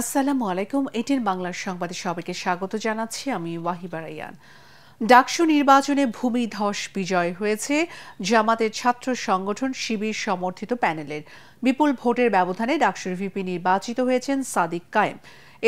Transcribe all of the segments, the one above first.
আসসালামু আলাইকুম। এটির বাংলার সংবাদে সবাইকে স্বাগত জানাচ্ছি আমি ওয়াহিবা রাইয়ান। ডাকসু নির্বাচনে ভূমিধস বিজয় হয়েছে জামাতের ছাত্র সংগঠন শিবির সমর্থিত প্যানেলের। বিপুল ভোটের ব্যবধানে ডাকসুর ভিপি নির্বাচিত হয়েছেন সাদিক কায়েম।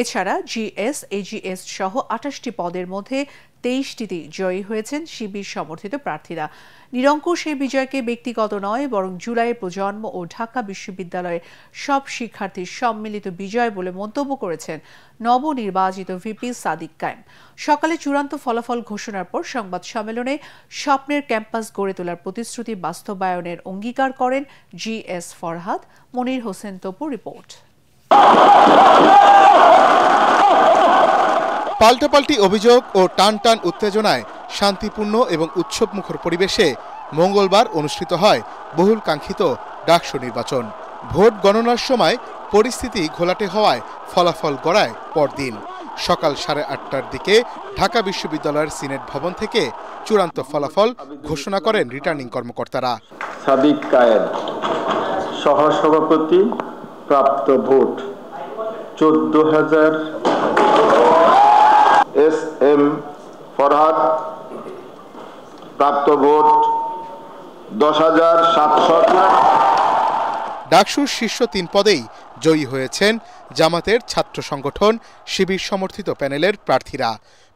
এছাড়া জিএস, এজিএস সহ ২৮টি পদের মধ্যে ২৩টিতে জয়ী হয়েছেন শিবির সমর্থিত প্রার্থীরা। নিরঙ্কুশ এই বিজয়কে ব্যক্তিগত নয় বরং জুলাইয়ের প্রজন্ম ও ঢাকা বিশ্ববিদ্যালয়ের সব শিক্ষার্থীর সম্মিলিত বিজয় বলে মন্তব্য করেছেন নবনির্বাচিত ভিপি সাদিক কায়েম। সকালে চূড়ান্ত ফলাফল ঘোষণার পর সংবাদ সম্মেলনে স্বপ্নের ক্যাম্পাস গড়ে তোলার প্রতিশ্রুতি বাস্তবায়নের অঙ্গীকার করেন জিএস ফরহাদ। মনির হোসেন তপু রিপোর্ট। পাল্টাপাল্টি অভিযোগ ও টান টান উত্তেজনায় শান্তিপূর্ণ এবং উৎসবমুখর পরিবেশে মঙ্গলবার অনুষ্ঠিত হয় বহুল কাঙ্ক্ষিত ডাকসু নির্বাচন। ভোট গণনার সময় পরিস্থিতি ঘোলাটে হওয়ায় ফলাফল গড়ায় পরদিন সকাল 8:30টার দিকে ঢাকা বিশ্ববিদ্যালয়ের সিনেট ভবন থেকে চূড়ান্ত ফলাফল ঘোষণা করেন রিটার্নিং কর্মকর্তারা। সাদিক কায়েম সহসভাপতি, প্রাপ্ত ভোট 14,000। এস এম ফরহাদ প্রাপ্ত ভোট 10,700। ডাকসুর শীর্ষ 3 পদেই জয়ী হয়েছেন জামাতের ছাত্র সংগঠন শিবির সমর্থিত প্যানেলের প্রার্থীরা।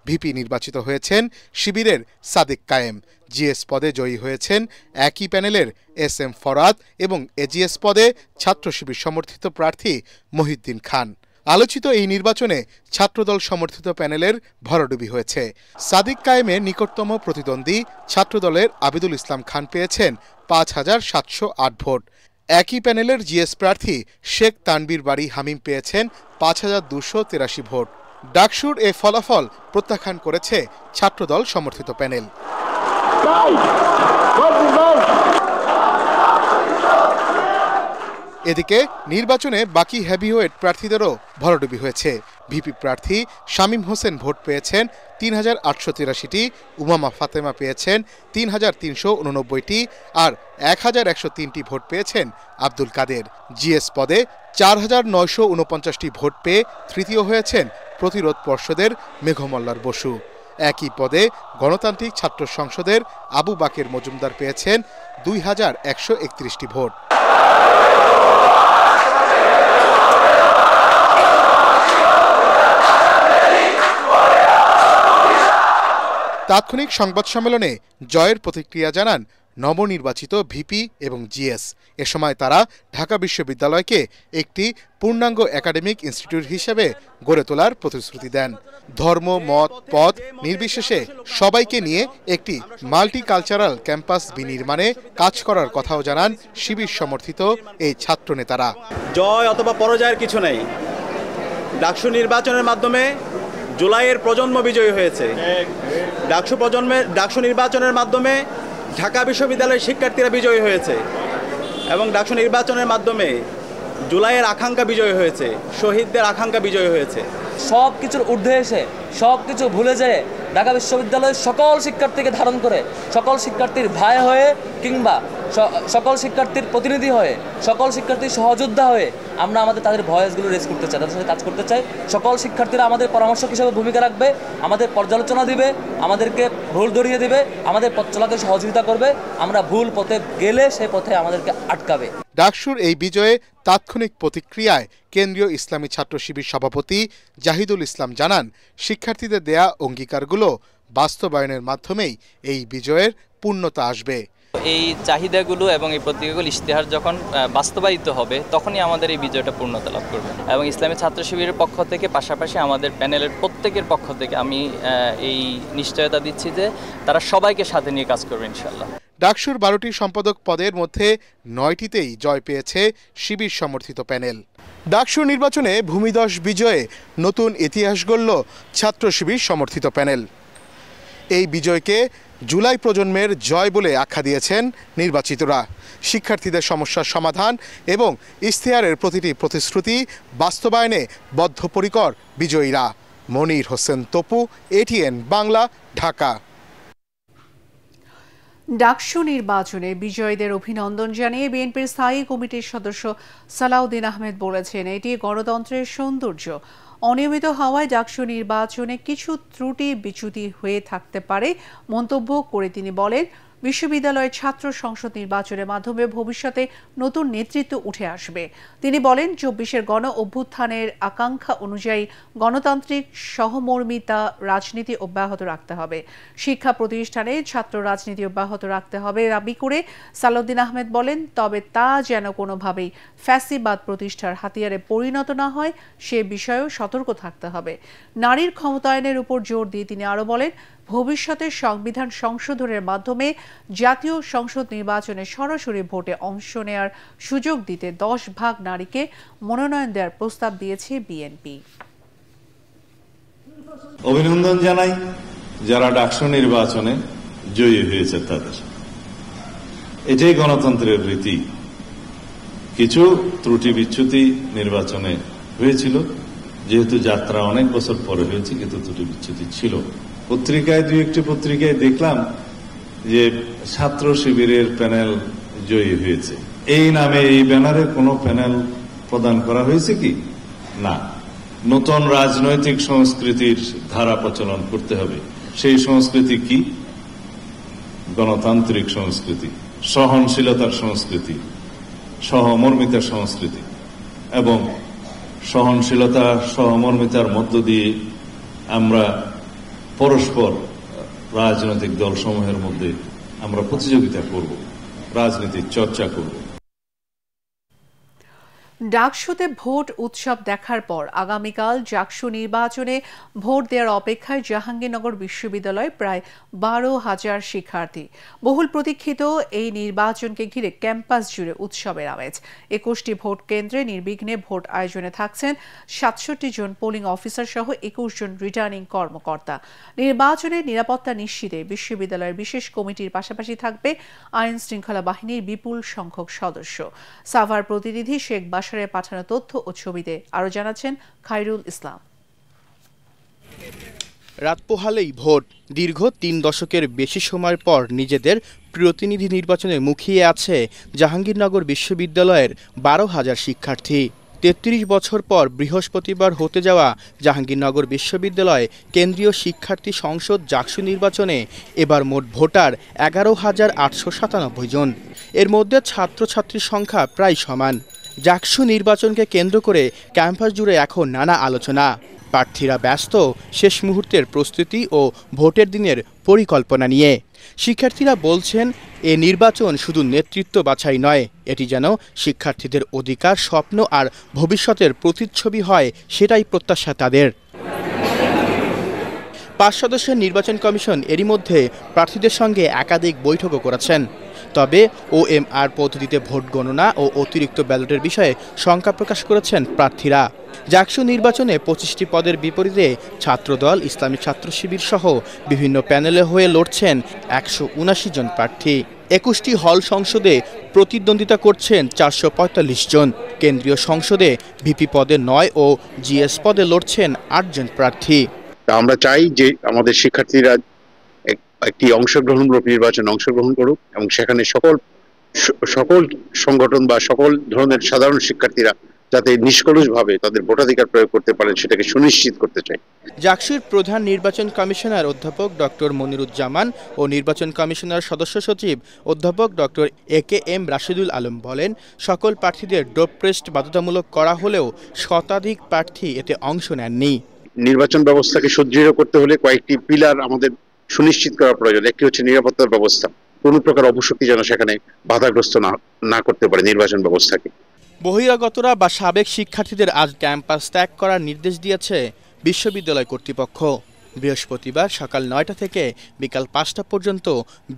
ভিপি নির্বাচিত হয়েছেন শিবিরের সাদিক কায়েম। জিএস পদে জয়ী হয়েছেন একই প্যানেলের এস এম ফরহাদ এবং এজিএস পদে ছাত্র শিবির সমর্থিত প্রার্থী মহিউদ্দিন খান। আলোচিত এই নির্বাচনে ছাত্রদল সমর্থিত প্যানেলের ভরাডুবি হয়েছে। সাদিক কায়েমের নিকটতম প্রতিদ্বন্দ্বী ছাত্রদলের আবিদুল ইসলাম খান পেয়েছেন 5,708 ভোট। একই প্যানেলের জিএস প্রার্থী শেখ তানবীর বাড়ি হামিম পেয়েছেন 5,283 ভোট। ডাকসুর এ ফলাফল প্রত্যাখ্যান করেছে ছাত্রদল সমর্থিত প্যানেল। এদিকে নির্বাচনে বাকি হেভিওয়েট প্রার্থীদেরও ভরাডুবি হয়েছে। ভিপি প্রার্থী শামীম হোসেন ভোট পেয়েছেন 3,883টি, উমামা ফাতেমা পেয়েছেন 3,389টি আর 1,103টি ভোট পেয়েছেন আব্দুল কাদের। জিএস পদে 4,949টি ভোট পেয়ে তৃতীয় হয়েছেন প্রতিরোধ পর্ষদের মেঘমল্লার বসু। একই পদে গণতান্ত্রিক ছাত্র সংসদের আবু বাকের মজুমদার পেয়েছেন 2,131টি ভোট। তাৎক্ষণিক সংবাদ সম্মেলনে জয়ের প্রতিক্রিয়া জানান নবনির্বাচিত ভিপি এবং জিএস। এ সময় তারা ঢাকা বিশ্ববিদ্যালয়কে একটি পূর্ণাঙ্গ একাডেমিক ইনস্টিটিউট হিসেবে গড়ে তোলার প্রতিশ্রুতি দেন। ধর্ম, মত, পদ নির্বিশেষে সবাইকে নিয়ে একটি মাল্টিকালচারাল ক্যাম্পাস বিনির্মাণে কাজ করার কথাও জানান শিবির সমর্থিত এই ছাত্র নেতারা। জয় অথবা পরাজয়ের কিছু নেই। ডাকসু নির্বাচনের মাধ্যমে জুলাইয়ের প্রজন্ম বিজয়ী হয়েছে। ডাকসু নির্বাচনের মাধ্যমে ঢাকা বিশ্ববিদ্যালয়ের শিক্ষার্থীরা বিজয়ী হয়েছে এবং ডাকসু নির্বাচনের মাধ্যমে জুলাইয়ের আকাঙ্ক্ষা বিজয়ী হয়েছে, শহীদদের আকাঙ্ক্ষা বিজয়ী হয়েছে। সব কিছুর ঊর্ধ্বে এসে সব কিছু ভুলে যেয়ে ঢাকা বিশ্ববিদ্যালয়ের সকল শিক্ষার্থীকে ধারণ করে, সকল শিক্ষার্থীর ভাই হয়ে কিংবা সকল শিক্ষার্থীর প্রতিনিধি হয়ে, সকল শিক্ষার্থীর সহযোদ্ধা হয়ে আমরা আমাদের তাদের ভয়েসগুলো রেজ করতে চাই, তাদের সাথে কাজ করতে চাই। সকল শিক্ষার্থীরা আমাদের পরামর্শক হিসেবে ভূমিকা রাখবে, আমাদের পর্যালোচনা দিবে, আমাদেরকে ভুল ধরিয়ে দিবে, আমাদের পথ চলাকে সহযোগিতা করবে। আমরা ভুল পথে গেলে সে পথে আমাদেরকে আটকাবে। ডাকসুর এই বিজয়ে তাৎক্ষণিক প্রতিক্রিয়ায় কেন্দ্রীয় ইসলামী ছাত্র শিবির সভাপতি জাহিদুল ইসলাম জানান, শিক্ষার্থীদের দেয়া অঙ্গীকারগুলো বাস্তবায়নের মাধ্যমেই এই বিজয়ের পূর্ণতা আসবে। এই চাহিদাগুলো এবং এই প্রতিজ্ঞাগুলো ইশতেহার যখন বাস্তবায়িত হবে তখনই আমাদের এই বিজয়টা পূর্ণতা লাভ করবে। এবং ইসলামী ছাত্র শিবিরের পক্ষ থেকে পাশাপাশি আমাদের প্যানেলের প্রত্যেকের পক্ষ থেকে আমি এই নিশ্চয়তা দিচ্ছি যে তারা সবাইকে সাথে নিয়ে কাজ করবে ইনশাআল্লাহ। ডাকসুর 12টি সম্পাদক পদের মধ্যে 9টিতেই জয় পেয়েছে শিবির সমর্থিত প্যানেল। ডাকসু নির্বাচনে ভূমিধস বিজয়ে নতুন ইতিহাস গড়ল ছাত্র শিবির সমর্থিত প্যানেল। এই বিজয়কে জুলাই প্রজন্মের জয় বলে আখ্যা দিয়েছেন নির্বাচিতরা। শিক্ষার্থীদের সমস্যার সমাধান এবং ইশতেহারের প্রতিটি প্রতিশ্রুতি বাস্তবায়নে বদ্ধপরিকর বিজয়ীরা। মনির হোসেন তপু, এটিএন বাংলা, ঢাকা। ডাকসু নির্বাচনে বিজয়ীদের অভিনন্দন জানিয়ে বিএনপির স্থায়ী কমিটির সদস্য সালাউদ্দিন আহমেদ বলেছেন, এটি গণতন্ত্রের সৌন্দর্য। অনিয়মিত হওয়ায় ডাকসু নির্বাচনে কিছু ত্রুটি বিচ্যুতি হয়ে থাকতে পারে মন্তব্য করে তিনি বলেন, বিশ্ববিদ্যালয়ের ছাত্র সংসদ নির্বাচনের মাধ্যমে ভবিষ্যতে নতুন নেতৃত্ব উঠে আসবে। তিনি বলেন, ২৪-এর গণ অভ্যুত্থানের আকাঙ্ক্ষা অনুযায়ী গণতান্ত্রিক সহমর্মিতা রাজনীতি অব্যাহত রাখতে হবে। শিক্ষা প্রতিষ্ঠানে ছাত্র রাজনীতি অব্যাহত রাখতে হবে দাবি করে সালাউদ্দিন আহমেদ বলেন, তবে তা যেন কোনোভাবেই ফ্যাসিবাদ প্রতিষ্ঠার হাতিয়ারে পরিণত না হয় সে বিষয়েও সতর্ক থাকতে হবে। নারীর ক্ষমতায়নের উপর জোর দিয়ে তিনি আরও বলেন, ভবিষ্যতে সংবিধান সংশোধনের মাধ্যমে জাতীয় সংসদ নির্বাচনে সরাসরি ভোটে অংশ নেয়ার সুযোগ দিতে ১০ ভাগ নারীকে মনোনয়ন দেওয়ার প্রস্তাব দিয়েছে বিএনপি। অভিনন্দন জানাই যারা ডাকসু নির্বাচনে জয়ী হয়েছে তাদের। এটাই গণতন্ত্রের রীতি। কিছু ত্রুটি বিচ্যুতি নির্বাচনে হয়েছিল, যেহেতু যাত্রা অনেক বছর পরে হয়েছে, কিন্তু ত্রুটি বিচ্যুতি ছিল। পত্রিকায় দুই একটি পত্রিকায় দেখলাম যে ছাত্র শিবিরের প্যানেল জয়ী হয়েছে। এই নামে এই ব্যানারে কোনো প্যানেল প্রদান করা হয়েছে কি? না। নতুন রাজনৈতিক সংস্কৃতির ধারা প্রচলন করতে হবে। সেই সংস্কৃতি কি? গণতান্ত্রিক সংস্কৃতি, সহনশীলতার সংস্কৃতি, সহমর্মিতার সংস্কৃতি। এবং সহনশীলতা সহমর্মিতার মধ্য দিয়ে আমরা পরস্পর রাজনৈতিক দলসমূহের মধ্যে আমরা প্রতিযোগিতা করব, রাজনীতির চর্চা করব। ডাকসুতে ভোট উৎসব দেখার পর আগামীকাল ডাকসু নির্বাচনে ভোট দেওয়ার অপেক্ষায় জাহাঙ্গীরনগর বিশ্ববিদ্যালয়ে প্রায় ১২,০০০ শিক্ষার্থী। বহুল প্রতীক্ষিত এই নির্বাচনকে ঘিরে ক্যাম্পাস জুড়ে উৎসবের আমেজ। ২১টি ভোট কেন্দ্রে নির্বিঘ্নে ভোট আয়োজনে থাকছেন ৬৭ জন পোলিং অফিসার সহ ২১ জন রিটার্নিং কর্মকর্তা। নির্বাচনের নিরাপত্তা নিশ্চিতে বিশ্ববিদ্যালয়ের বিশেষ কমিটির পাশাপাশি থাকবে আইন শৃঙ্খলা বাহিনীর বিপুল সংখ্যক সদস্য। সাভার প্রতিনিধি শেখ বাশারের পাঠানো তথ্য ও ছবিতে আরো জানাচ্ছেন খায়রুল ইসলাম। রাত পোহালেই ভোট। দীর্ঘ ৩ দশকের বেশি সময়ের পর নিজেদের প্রতিনিধি নির্বাচনে মুখিয়ে আছে জাহাঙ্গীরনগর বিশ্ববিদ্যালয়ের ১২,০০০ শিক্ষার্থী। ৩৩ বছর পর বৃহস্পতিবার হতে যাওয়া জাহাঙ্গীরনগর বিশ্ববিদ্যালয় কেন্দ্রীয় শিক্ষার্থী সংসদ ডাকসু নির্বাচনে এবার মোট ভোটার ১১,৮৯৭ জন। এর মধ্যে ছাত্রছাত্রীর সংখ্যা প্রায় সমান। ডাকসু নির্বাচনকে কেন্দ্র করে ক্যাম্পাস জুড়ে এখন নানা আলোচনা। প্রার্থীরা ব্যস্ত শেষ মুহূর্তের প্রস্তুতি ও ভোটের দিনের পরিকল্পনা নিয়ে। শিক্ষার্থীরা বলছেন, এ নির্বাচন শুধু নেতৃত্ব বাছাই নয়, এটি যেন শিক্ষার্থীদের অধিকার, স্বপ্ন আর ভবিষ্যতের প্রতিচ্ছবি হয়, সেটাই প্রত্যাশা তাদের। ৫ সদস্যের নির্বাচন কমিশন এরই মধ্যে প্রার্থীদের সঙ্গে একাধিক বৈঠকও করেছেন। তবে OMR পদ্ধতিতে ভোট গণনা ও অতিরিক্ত ব্যালটের বিষয়ে শঙ্কা প্রকাশ করেছেন প্রার্থীরা। ডাকসু নির্বাচনে ২৫টি পদের বিপরীতে ছাত্রদল, ইসলামী ছাত্র শিবির সহ বিভিন্ন প্যানেলে হয়ে লড়ছেন ১৭৯ জন প্রার্থী। ২১টি হল সংসদে প্রতিদ্বন্দ্বিতা করছেন ৪৪৫ জন। কেন্দ্রীয় সংসদে ভিপি পদে ৯ ও GS পদে লড়ছেন ৮ জন প্রার্থী। আমরা চাই যে আমাদের শিক্ষার্থীরা একটি অংশগ্রহণমূলক নির্বাচনে অংশগ্রহণ করুক এবং সেখানে সকল সংগঠন বা সকল ধরনের সাধারণ শিক্ষার্থীরা যাতে নিষ্কলুষভাবে তাদের ভোটাধিকার প্রয়োগ করতে পারেন সেটাকে সুনিশ্চিত করতে চাই। ডাকসুর প্রধান নির্বাচন কমিশনার অধ্যাপক ডক্টর মনিরুজ্জামান ও নির্বাচন কমিশনার সদস্য সচিব অধ্যাপক ডক্টর AKM রাশিদুল আলম বলেন, সকল প্রার্থীদের ডোপ টেস্ট বাধ্যতামূলক করা হলেও শতাধিক প্রার্থী এতে অংশ নেননি। নির্বাচন ব্যবস্থাকে সুদৃঢ় করতে হলে কয়েকটি পিলার আমাদের সুনিশ্চিত করা প্রয়োজন। একটি হচ্ছে নিরাপত্তার ব্যবস্থা, কোনো প্রকার অপশক্তি যেন সেখানে বাধাগ্রস্ত না করতে পারে নির্বাচন ব্যবস্থাকে। বহিরাগতরা বা সাবেক শিক্ষার্থীদের আজ ক্যাম্পাস ত্যাগ করার নির্দেশ দিয়েছে বিশ্ববিদ্যালয় কর্তৃপক্ষ। বৃহস্পতিবার সকাল ৯টা থেকে বিকাল ৫টা পর্যন্ত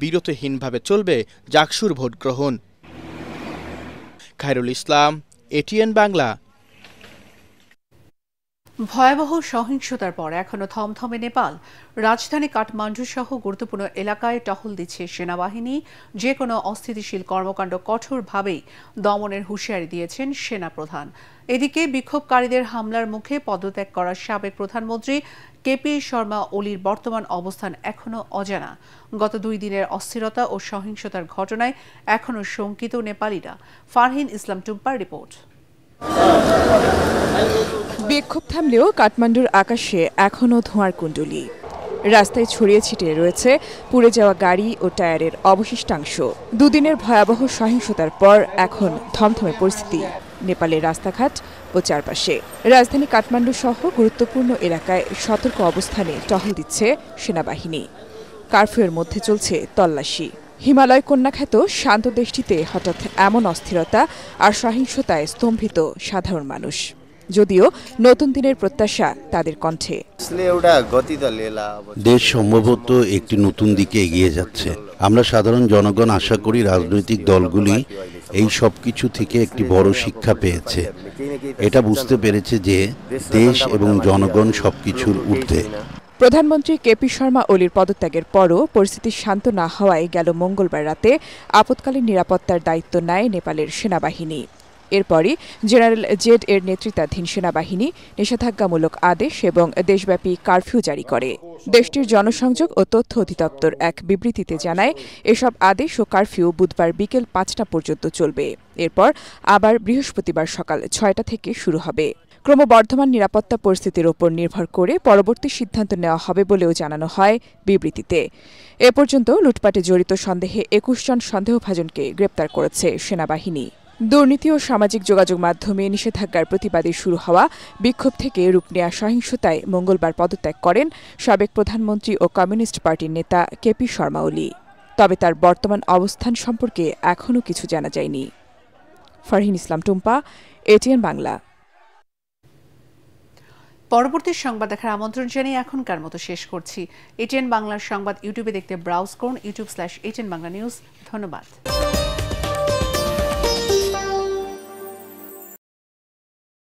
বিরতিহীনভাবে চলবে ডাকসুর ভোট গ্রহণ। খায়রুল ইসলাম, ATN বাংলা। ভয়াবহ সহিংসতার পর এখনো থমথমে নেপাল। রাজধানী কাঠমান্ডু সহ গুরুত্বপূর্ণ এলাকায় টহল দিচ্ছে সেনাবাহিনী। যে কোনো অস্থিতিশীল কর্মকাণ্ড কঠোরভাবেই দমনের হুঁশিয়ারি দিয়েছেন সেনাপ্রধান। এদিকে বিক্ষোভকারীদের হামলার মুখে পদত্যাগ করা সাবেক প্রধানমন্ত্রী কেপি শর্মা ওলির বর্তমান অবস্থান এখনও অজানা। গত 2 দিনের অস্থিরতা ও সহিংসতার ঘটনায় এখনও শঙ্কিত নেপালিরা। ফারহিন ইসলাম টুম্পার রিপোর্ট। বিক্ষোভ থামলেও কাঠমান্ডুর আকাশে এখনও ধোঁয়ার কুণ্ডলী। রাস্তায় ছড়িয়ে ছিটিয়ে রয়েছে পুড়ে যাওয়া গাড়ি ও টায়ারের অবশিষ্টাংশ। 2 দিনের ভয়াবহ সহিংসতার পর এখন থমথমে পরিস্থিতি নেপালের রাস্তাঘাট ও চারপাশে। রাজধানী কাঠমান্ডু সহ গুরুত্বপূর্ণ এলাকায় সতর্ক অবস্থানে টহল দিচ্ছে সেনাবাহিনী। কারফিউয়ের মধ্যে চলছে তল্লাশি। হিমালয় কন্যা খ্যাত শান্ত দেশটিতে হঠাৎ এমন অস্থিরতা আর সহিংসতায় স্তম্ভিত সাধারণ মানুষ। যদিও নতুন দিনের প্রত্যাশা তাদের কণ্ঠে। দেশ সম্ভবত একটি নতুন দিকে এগিয়ে যাচ্ছে। আমরা সাধারণ জনগণ আশা করি রাজনৈতিক দলগুলি এই সব কিছু থেকে একটি বড় শিক্ষা পেয়েছে। এটা বুঝতে পেরেছে যে দেশ এবং জনগণ সবকিছুর ঊর্ধ্বে। প্রধানমন্ত্রী কেপি শর্মা ওলির পদত্যাগের পরও পরিস্থিতি শান্ত না হওয়ায় গেল মঙ্গলবার রাতে আপৎকালীন নিরাপত্তার দায়িত্ব নেয় নেপালের সেনাবাহিনী। এরপরই জেনারেল জেড এর নেতৃত্বাধীন সেনাবাহিনী নিষেধাজ্ঞামূলক আদেশ এবং দেশব্যাপী কারফিউ জারি করে। দেশটির জনসংযোগ ও তথ্য অধিদপ্তর এক বিবৃতিতে জানায়, এসব আদেশ ও কারফিউ বুধবার বিকেল 5টা পর্যন্ত চলবে। এরপর আবার বৃহস্পতিবার সকাল 6টা থেকে শুরু হবে। ক্রমবর্ধমান নিরাপত্তা পরিস্থিতির ওপর নির্ভর করে পরবর্তী সিদ্ধান্ত নেওয়া হবে বলেও জানানো হয় বিবৃতিতে। এ পর্যন্ত লুটপাটে জড়িত সন্দেহে 21 জন সন্দেহভাজনকে গ্রেপ্তার করেছে সেনাবাহিনী। দুর্নীতি ও সামাজিক যোগাযোগ মাধ্যমে নিষেধাজ্ঞার প্রতিবাদে শুরু হওয়া বিক্ষোভ থেকে রূপ নেওয়া সহিংসতায় মঙ্গলবার পদত্যাগ করেন সাবেক প্রধানমন্ত্রী ও কমিউনিস্ট পার্টির নেতা কেপি শর্মা ওলি। তবে তার বর্তমান অবস্থান সম্পর্কে এখনও কিছু জানা যায়নি। ফারহিন ইসলাম টুম্পা, এটিএন বাংলা। পরবর্তী সংবাদ দেখার আমন্ত্রণ জানিয়ে এখনকার মতো শেষ করছি। এটিএন বাংলার সংবাদ ইউটিউবে দেখতে ব্রাউজ করুন youtube/ATN Bangla News। ধন্যবাদ।